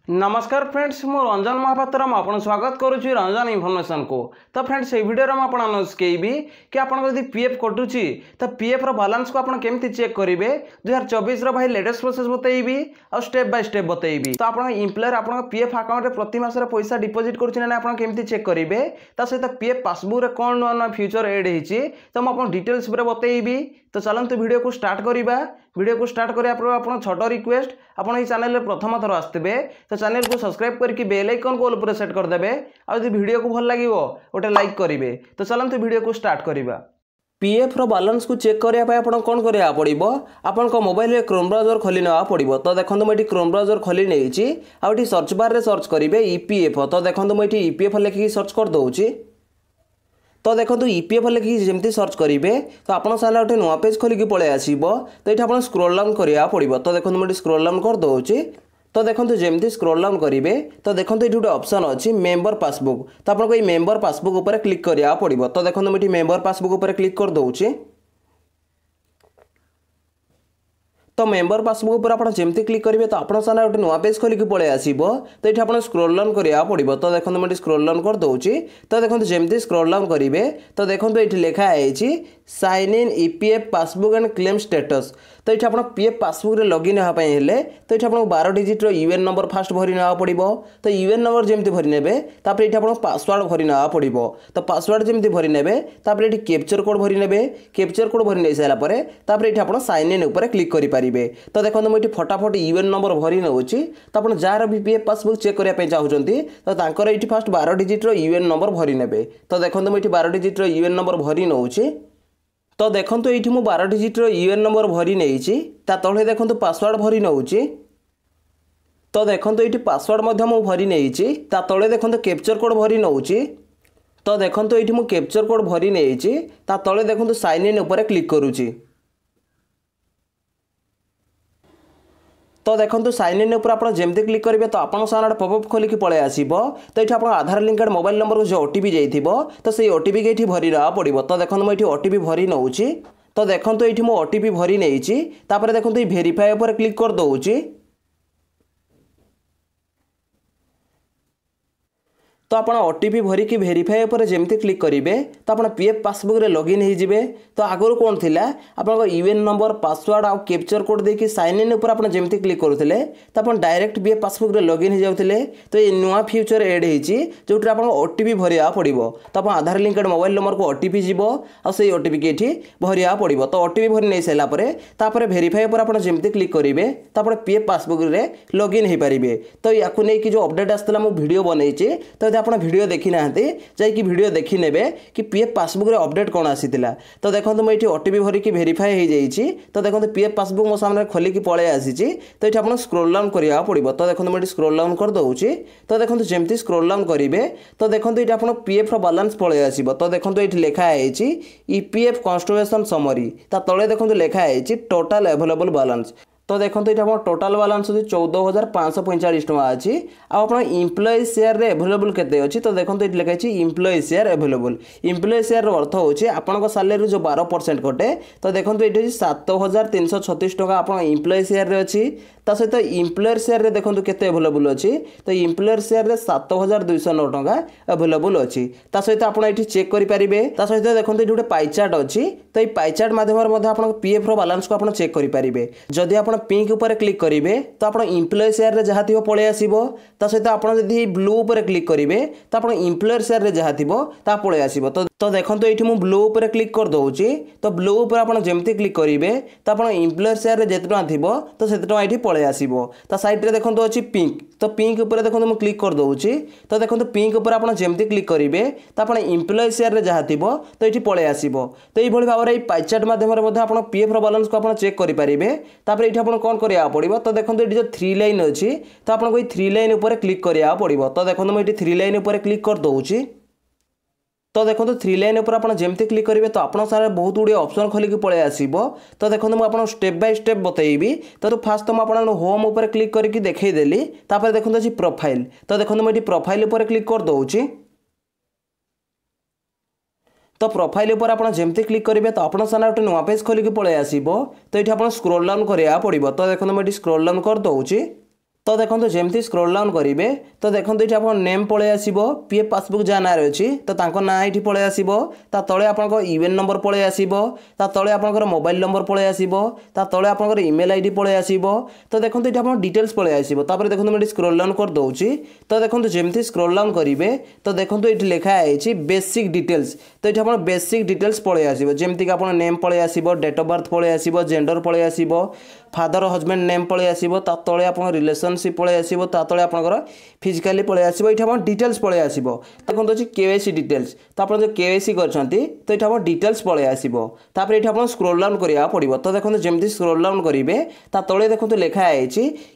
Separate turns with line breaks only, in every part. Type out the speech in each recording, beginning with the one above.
नमस्कार फ्रेंड्स मु रंजन महापात्र आपन स्वागत करुच्ची रंजन इनफॉरमेशन को। तो फ्रेंड्स ये वीडियो में आपको शिखेबी कि आपको यदि पीएफ कटुची तो पीएफ रो बैलेंस को आपन केमती चेक करेंगे 2024 भाई लेटेस्ट प्रोसेस बतेबी और स्टेप बाय स्टेप बतेबी। तो आप इम्प्लॉयर आप पीएफ अकाउंट में प्रति मास पैसा डिपोजिट करेंगे चेक करेंगे सहित पीएफ पासबुक में कौन नुआ नुआ फ्यूचर एड होती तो मुझे डिटेल्स बतेबी। तो चलते वीडियो को स्टार्ट करवा। वीडियो को स्टार्ट करिया आप छोट रिक्वेस्ट आप चैनल में प्रथम थर आसते तो चैनल को सब्सक्राइब करके बेल आइकन को ऊपर सेट करदे और वीडियो को भल लगे गोटे लाइक करेंगे। तो चलते वीडियो को स्टार्ट करवा। पीएफ रो बैलेंस को चेक करने आपन कौन करा पड़ो आपन मोबाइल में क्रोम ब्राउजर खोली ना पड़ो। तो देखो मुझे क्रोम ब्राउजर खोली नहीं आउट सर्च बार में सर्च करेंगे ईपीएफ। तो देखो मुझे ईपीएफ लिखिक सर्च कर दूसरी। तो देखो ईपीएफ लिखिक जमी सर्च करेंगे तो आप गोटे नुआ पेज खोलिक पलि आसो। तो ये आप स्क्रोल डाउन करा पड़ो। तो देखो मुझे स्क्रोल डाउन कर दूसरी। तो देखो जमी स्क्रोल डाउन करेंगे तो देखो ये गोटे ऑप्शन अच्छी मेंबर पासबुक। तो आपको ये मेंबर पासबुक उपर क्लिक करा पड़ो। तो देखो मुझे मेंबर पासबुक उपर क्लिक कर दूसरी। तो मेंबर पासबुक उपर आप जमी क्लिक करेंगे तो आप गोटे नुआ पेज खोलिक पलि आसो। तो ये आप स्क्रोल डाउन करा पड़ो। तो देखो मुझे स्क्रोल डाउन कर दूसरी। तो देखो जमी स्क्रोल डाउन करेंगे तो देखो ये लिखाई sign in EPF passbook and claim status. तो ये आप पीएफ पासबुक रे लॉगिन होगा हेले तो ये आपको 12 डिजिट यूएन नंबर फास्ट भरी ना पड़ो। तो यूएन नंबर जमी भरी ने ये आपको पासवर्ड भरी ना पड़ो। तो पासवर्ड जमी भरी ने ये कैप्चर कोड भरी ने कैप्चर कोड भरी नहीं सारापर ये आप साइन इन उपर क्लिक करेंगे। तो देखो मुझे फटाफट यूएन नंबर भरी नौ। तो आप जार भी पीएफ पासबुक चेक करने चाहते तो ये फास्ट 12 डिजिट यूएन नंबर भरी ने। तो देखो मुझे 12 डिजिट यूएन नंबर भरी नौ। तो देखो ये 12 डिजिट यूएन नंबर भरी नहीं तले देखो पासवर्ड भरी नौ। तो देखो ये पासवर्ड भरी नहीं तले देखो कैप्चर कोड भरी नौ। तो देखो ये कैप्चर कोड भरी नहीं तले देखो साइन इन उपर क्लिक करुच्ची। तो देखो साइन इन उपर आप जमी क्लिक करेंगे तो आप पॉपअप खोलिक पलि आसो। तो ये आप आधार लिंकेड मोबाइल नंबर को जो ओटीपी जाइए तो से ओटीपी के भरी ना पड़ो। तो देखो मुझे ओटीपी भरी नौ। तो देखो ये मो ओटीपी भरी नहीं देखो ये वेरीफाई उपर क्लिक कर दूसरी। तो आप ओटीपी भरिकी वेरीफाई उपर जमी क्लिक करेंगे तो आप पीएफ पासबुक रे लॉगिन हो। तो आगुरी कौन थी आप यूएन नंबर पासवर्ड आउ कैप्चर कोड देखिए साइन इन उपर आप जमी क्लिक करुले तो आप डायरेक्ट पीएफ पासबुक रे लॉगिन हो जाते। तो ये नुआ फ्यूचर एड होती जो आप ओटीपी भरिया पड़ो। तो आप आधार लिंकेड मोबाइल नंबर को ओटीपी जीव और से ओटीपी के भरिया पड़ो। तो ओटीपी भरी नहीं सारापर वेरीफाई उपर आप जमी क्लिक करेंगे तो आप पीएफ पासबुक रे लॉगिन हो पारे। तो या जो अपडेट आसाला मुझे वीडियो बनई तो आप वीडियो देखी ना जाकि वीडियो देखी ने कि पीएफ पासबुक रे अपडेट कौन आसीला। तो देखो मुझे ओटीपी भरिकी वेरीफाई हो जाइए। तो देखो पीएफ पासबुक मो सामने खोलिकी पलि आसी। तो ये आप स्क्रोल डाउन करा पड़ो। तो देखो मुझे स्क्रोल डाउन कर दूसरी। तो देखो जमी स्क्रोल डाउन करेंगे तो देखो ये आप पीएफ बैलेंस पलि आसो। तो देखो ये लिखाई ईपीएफ कन्स्टिट्यूशन समरी तले देखो लिखाई टोटाल अवेलेबल बैलेंस। तो देखो ये आप टोटाल बैलेंस 14,545 टका अच्छी। आप इम्प्लॉय शेयर रे अवेलेबल केते अच्छी। तो देखो ये लिखाई employee share available. Employee share अर्थ होची आपन सैलरी जो 12% कटे। तो देखो ये 7,336 टका आप इम्प्लॉय शेयर रे अच्छी। ता सहित इम्प्लॉयर शेयर रे देखो केते अवेलेबल अच्छी। तो इम्प्लॉयर शेयर रे 7,209 टका अवेलेबल अच्छी। ता सहित आप चेक करेंगे। ता सहित देखो ये गोटे पाई चार्ट अच्छी। तो ये पाई चार्ट माध्यम पीएफ रो बैलेंस को आप चेक करेंगे। जदि आप पिंक उपर क्लिक करेंगे तो आप इम्प्लॉय शेयर रे जहाँ थी पलि आसो। ता सहित आप ब्लू उपर क्लिक करेंगे तो आप इम्प्लॉयर शेयर रे जहाँ थी पलि आसो। तो देखो ये मुझे ब्लू उपर क्लिक कर दूसरी। तो ब्लू उपर आप जमी क्लिक करेंगे तो आप इम्प्लॉयर शेयर रे जिते टଙ୍କା थी तो से ये पलि आसो। तो साइड रे देखो अच्छी पिंक। तो पिंक उपर देखो मुझे क्लिक कर दूसरी। तो देखो पिंक उपर आप जमी क्लिक करेंगे तो आप इम्प्लॉय शेयर रे जहाँ थी तो ये पलि आसो। तो ये भाव में पाई चार्ट माध्यम आप पीएफ रो बैलेंस को आप चेक करेंगे। तापर ये आप कौन करा पड़ो। तो देखो ये जो 3 लाइन अच्छी तो आपको ये 3 लाइन उपर क्लिक करा पड़ो। तो देखो मुझे 3 लाइन उपर क्लिक कर दूसरी। तो देखो 3 लाइन उपर आप जमी क्लिक करेंगे तो आप सारे बहुत गुड़े ऑप्शन खोलिक पलि आसो। तो देखो मुझे स्टेप बाय स्टेप बतेबी। तो फास्ट तो मुझे होम उपर क्लिक करके देखईदेली। तापर देखो अच्छी प्रोफाइल। तो देखो मुझे प्रोफाइल उपर क्लिक कर दूसरी। तो प्रोफाइल उपर आप जमी क्लिक करेंगे तो आप सामने गोटे नुआ पेज खोलिक पलि आसो। तो ये आप स्क्रोल डाउन करा पड़ो। तो देखो मुझे स्क्रोल डाउन कर दूसरी। तो देखो जमती स्क्रोल डाउन करेंगे तो देखो ये आप नेम पलि आसो पीएफ पासबुक जहाँ ना अच्छी तो ना ये पलि आसो तले आप यूएन नंबर पलि आसो तले आप मोबाइल नंबर पलि आसो तले आप इमेल आईडी पलि आसो तो देखो ये आप डिटेल्स पलि आसो देखो मुझे स्क्रोल डाउन कर दूसरी तो देखो जमती स्क्रोल डाउन करेंगे तो देखो ये लिखाई बेसिक डिटेल्स तो ये आप बेसिक डिटेल्स पलि आसो जमीक आप नेम पलि आसो डेट ऑफ बर्थ पलि आसो जेंडर पलि आसो फादर हजबैंड नेम पलि आसो तले आप रिलेशनशिप पलि आसो तले आप फिजिकाली पलि आसो ये आप डिटेल्स पलि आसो देखो अच्छी केवाईसी डिटेल्स तो आप जो केवाईसी करते तो ये आप डिटेल्स पलि आसो ये आप स्क्रोल डाउन करा पड़ो तो देखो जमती स्क्रोल डाउन करेंगे तले देखो लिखाई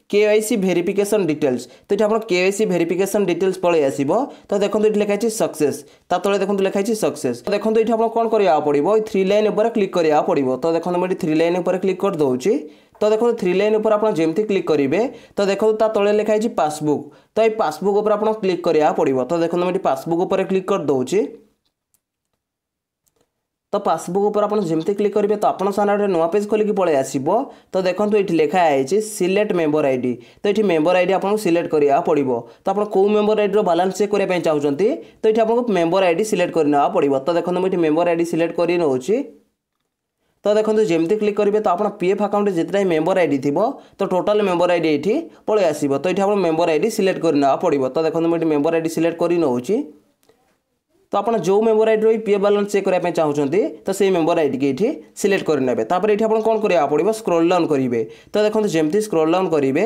केवाईसी वेरिफिकेशन डिटेल्स तो ये आप केवाईसी वेरिफिकेशन डिटेल्स पलि आसो तो देखो ये लिखाई सक्सेस तले देखो लिखाई सक्सेस तो देखो ये आप कौन करा पड़ो थ्री लाइन पर क्लिक करा पड़ो तो देखो मुझे थ्री लाइन पर क्लिक कर दूसरी तो देखो थ्री लाइन पर आप जमती क्लिक करेंगे तो देखो तले लिखाई पासबुक तो ये पासबुक उपर आप क्लिक करा पड़ो तो देखो मुझे पासबुक उपर क्लिक कर दूसरी तो पासबुक उपर आप जमती क्लिक करेंगे तो आप सामने नुआ पेज खोलिक पलि आसो तो देखो ये लिखाई सिलेक्ट मेंबर आईडी तो ये मेंबर आईडी आपको सिलेक्ट करा पड़ो तो आप कौ मेंबर आईडी बैलेंस चेक करने चाहते तो ये आपको मेंबर आईडी सिलेक्ट करना पड़ो तो देखो मुझे मेंबर आईडी सिलेक्ट कर नौची तो देखो जमती क्लिक करेंगे तो आप पीएफ अकाउंट जितना मेंबर आईडी थी तो टोटाल मेंबर आईडी ये पलि आसो तो ये आप मेंबर आईडी सिलेक्ट करना पड़ो तो देखो मुझे मेंबर आईडी सिलेक्ट कर नौची तो आप जो member ID PF balance check करने चाहते तो से मेंबर आईडी की ये सिलेक्ट करने ये आप कौन करा पड़ो स्क्रोल डाउन करेंगे तो देखो जमती स्क्रोल डाउन करेंगे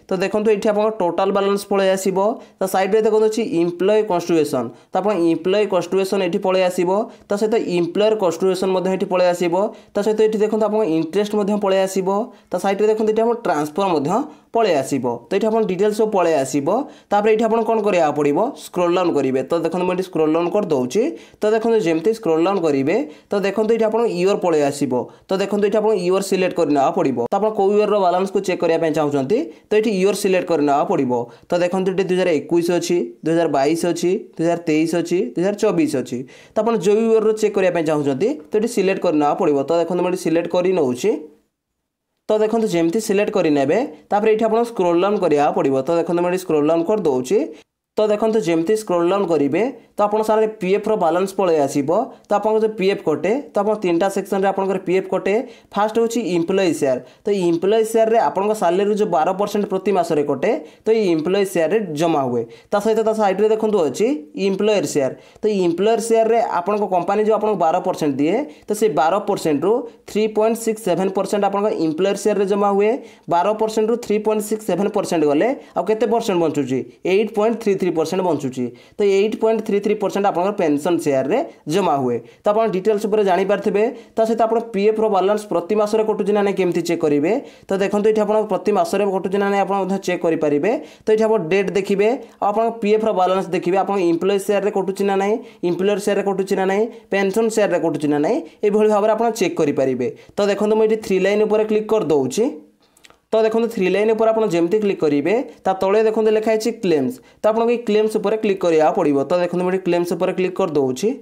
तो देखो ये आप टोटाल बैलेंस पलि आसो तो साइड में देखो अच्छी इम्प्लॉय कन्स्टिट्यूशन तो आप इम्प्लॉय कन्स्टिट्यूशन ये पलि आसो तो सहित इम्प्लॉयर कन्स्टिट्यूशन ये पलि आसो तो सहित ये देखो आप इंटरेस्ट पलि आसो तो साइड में देखो ये ट्रांसफर पलि आसो तो ये आप डिटेल्स सब पलि आसो ये आप कौन करा पड़ो स्क्रोल डाउन करेंगे तो देखो मुझे स्क्रोल डाउन कर दूसरी तो देखो जमती स्क्रोल डाउन करेंगे तो देखो ये आप ईयर पलि आसो तो देखो ये आप ईयर सिलेक्ट करना पड़ो तो आप कौ ईयर बैलेंस को चेक करने चाहते तो ये ईयर सिलेक्ट करना पड़ो तो देखो ये 2021 अच्छी 2022 अच्छी 2023 अच्छी 2024 अच्छी तो आप जो ईयर चेक करने चाहते तो ये सिलेक्ट करना पड़ो तो देखो मुझे सिलेक्ट कर नौची तो देखो जमती सिलेक्ट करने ये आप स्क्रोल डाउन करा पड़ो तो देखो मुझे स्क्रोल डाउन कर दूसरी तो देखो जमती स्क्रोल डाउन करेंगे तो आप सामने पीएफ रो बैलेंस पलि आसो तो आप जो पीएफ कटे तो आप तीन सेक्शन आप पीएफ कटे फास्ट हूँ इम्प्लॉय शेयर तो इम्प्लॉय शेयर आप सालेरी जो 12% प्रति मासरे कटे तो ये इम्प्लॉय शेयर जमा हुए सहित साइड में देखो अच्छी इम्प्लॉयर शेयर तो इम्प्लॉयर शेयर आप कंपनी जो आपको 12% दिए तो से 12% रु 3.67% आप इम्प्लॉयर शेयर जमा हुए 12% रु 3.67% गले आते परसेंट बचुची 8.33% बचुची तो 8.33% आप पेंशन शेयर रे जमा हुए तो आप डिटेल्स उपर जानी पारथिबे तो सहित आप पीएफ रो बैलेंस प्रति मासरे कटुची ना केमती चेक करेंगे तो देखो ये आप प्रति मासरे कटुची ना आप चेक करेंगे तो ये आप डेट देखिए आप पीएफ रो बैलेंस देखिए आप इम्प्लॉय शेयर रे कटुची ना नहीं इम्प्लॉयर शेयर रे कटुची ना नहीं पेंशन शेयर रे कटुची ना नहीं ये भाव में आप चेक करेंगे तो देखो मुझे थ्री लाइन उपर क्लिक कर दूसरी तो देखो थ्री लाइन पर आप जमती क्लिक करेंगे तले देखो लिखाई क्लेम्स तो आपको क्लेम्स उपर क्लिक करा पड़ो तो देखो मुझे क्लेम्स उपर क्लिक कर दूसरी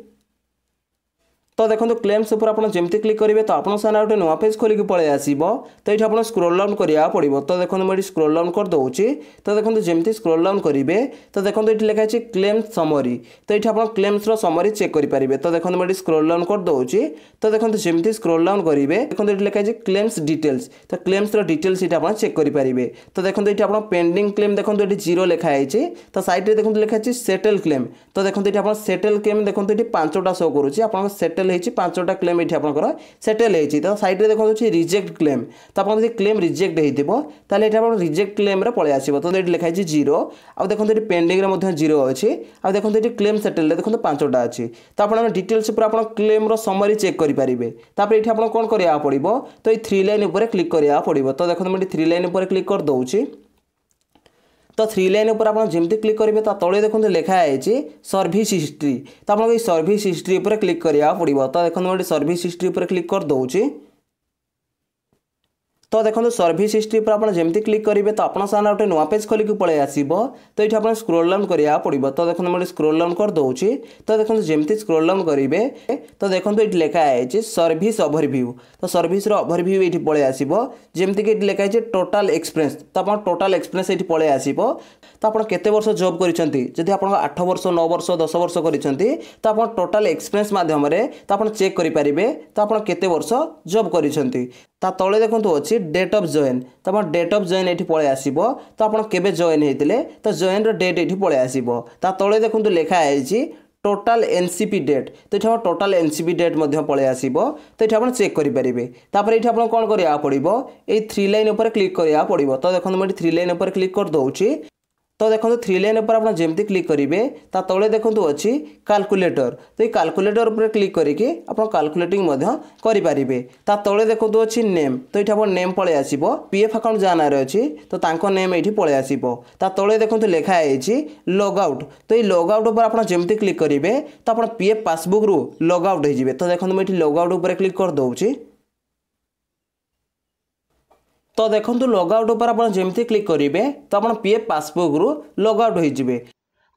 तो देखो क्लेम्स उपर आप जमती क्लिक करेंगे तो आप सामने गोटे नुआ पेज खोलिक पलि आसो तो ये आप स्क्रोल डाउन करा पड़ो तो देखो मुझे स्क्रोल डाउन कर दूसरी तो देखो जमती स्क्रोल डाउन करेंगे तो देखो ये लिखाई क्लेम समरी तो ये आप क्लेम्स समरी चेक करेंगे तो देखो मुझे स्क्रोल डाउन कर दूसरी तो देखो जमती स्क्रोल डाउन करेंगे देखो ये लिखाई क्लेम्स डिटेल्स तो क्लेम्स डिटेल्स ये आप चेक करेंगे तो देखो ये आप पेंडिंग क्लेम देखो ये 0 लिखाई तो साइड में देखो लिखाई सेटल क्लेम तो देखो ये आप सेटल क्लेम देखो ये 5टा शो करुच्ची आप सेटल 5टा क्लेम ये आप सेटल होती तो साइड में देखो रिजेक्ट क्लेम तो आप क्लेम रिजेक्ट होता है आप रिजेक्ट क्लेम पलि आसो तो ये लिखाई 0 आ देखो ये पेंडिंग 0 अच्छी आ देखो ये क्लेम सेटल देखो 5टा अच्छी तो आप डिटेल्स पर आप क्लेम समरी चेक करेंगे ये आप कौन करा पड़ो तो ये थ्री लाइन उपर क्लिक करा पड़ो तो देखो मुझे थ्री लाइन उपर क्लिक कर दूसरी तो थ्री लाइन उपर आप जमती क्लिक करेंगे तो तले देखो लिखाई सर्विस हिस्ट्री तो आप सर्विस हिस्ट्री उपर क्लिक करा पड़ो तो देखो मुझे सर्विस हिस्ट्री उपर क्लिक कर दूसरी तो देखो सर्विस हिस्ट्री पर आप जमी क्लिक करेंगे तो आप सामने गोटे नुआ पेज खोलिक पलि आसो। तो ये आप स्क्रोल डाउन करा पड़ो। तो देखो मुझे स्क्रोल डाउन कर दूसरी। तो देखो जमी स्क्रोल डाउन करेंगे तो देखो ये लिखाई सर्विस ओवरव्यू। तो सर्विस ओवरव्यू ये पलि आसो। जमीक ये लिखाई टोटाल एक्सपीरियंस। तो आप टोटाल एक्सपीरियंस ये पलि आसो। तो आप केते वर्ष जॉब कर आप 8 वर्ष 9 वर्ष 10 वर्ष कर तो आप टोटाल एक्सपीरियंस माध्यम तो आप चेक करेंगे तो आप केते वर्ष जॉब कर तले देखो अच्छी डेट ऑफ जॉइन। तो आप डेट ऑफ जॉइन ये पलि आसो। तो आप केबे जॉइन होते तो जॉइन डेट ये पलि आसो। तले देखो लिखाई टोटाल एनसीपी डेट। तो ये टोटाल एनसीपी डेट पलि आसो। तो ये आप चेक करेंगे। तापर ये आप कौन करा पड़ो ये 3 लाइन पर क्लिक करा पड़ो। तो देखो मुझे 3 लाइन पर क्लिक कर दूसरी। तो देखो 3 लाइन पर आप जमी क्लिक करेंगे तले देखो अच्छी कैलकुलेटर। तो ये कैलकुलेटर पर क्लिक करके आप कैलकुलेटिंग करेंगे। तले देखो अच्छी नेम। तो ये आप नेम पलि आसो। पीएफ अकाउंट जहाँ ना अच्छी तो नेम ये पलि आसो। तले देखो लिखाई लॉग आउट। तो ये लॉग आउट पर आप जमी क्लिक करेंगे तो आप पीएफ पासबुक रु लॉग आउट हो। तो देखो मुझे लॉग आउट पर क्लिक कर दूसरी। तो देखो लॉग आउट पर आप जमी क्लिक करेंगे तो आप पीएफ पासबुक रु लॉग आउट हो।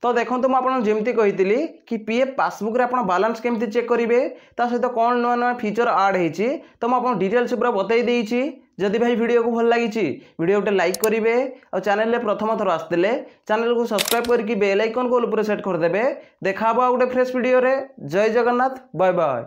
तो देखो मुझे जमी कही कि पीएफ पासबुक रे आप बालांस केमती चेक करेंगे ता सहित कौन नुआ नुआ फीचर आड होती तो मुझे डिटेल्स पूरा बताई देछि। जदि भाई वीडियो को भल लगी वीडियो गोटे लाइक करेंगे और चैनल प्रथम थर आसते चैनल को सब्सक्राइब करके बेल आइकन को ऊपर सेट करदे। देखा गोटे फ्रेश वीडियो रे। जय जगन्नाथ। Bye bye.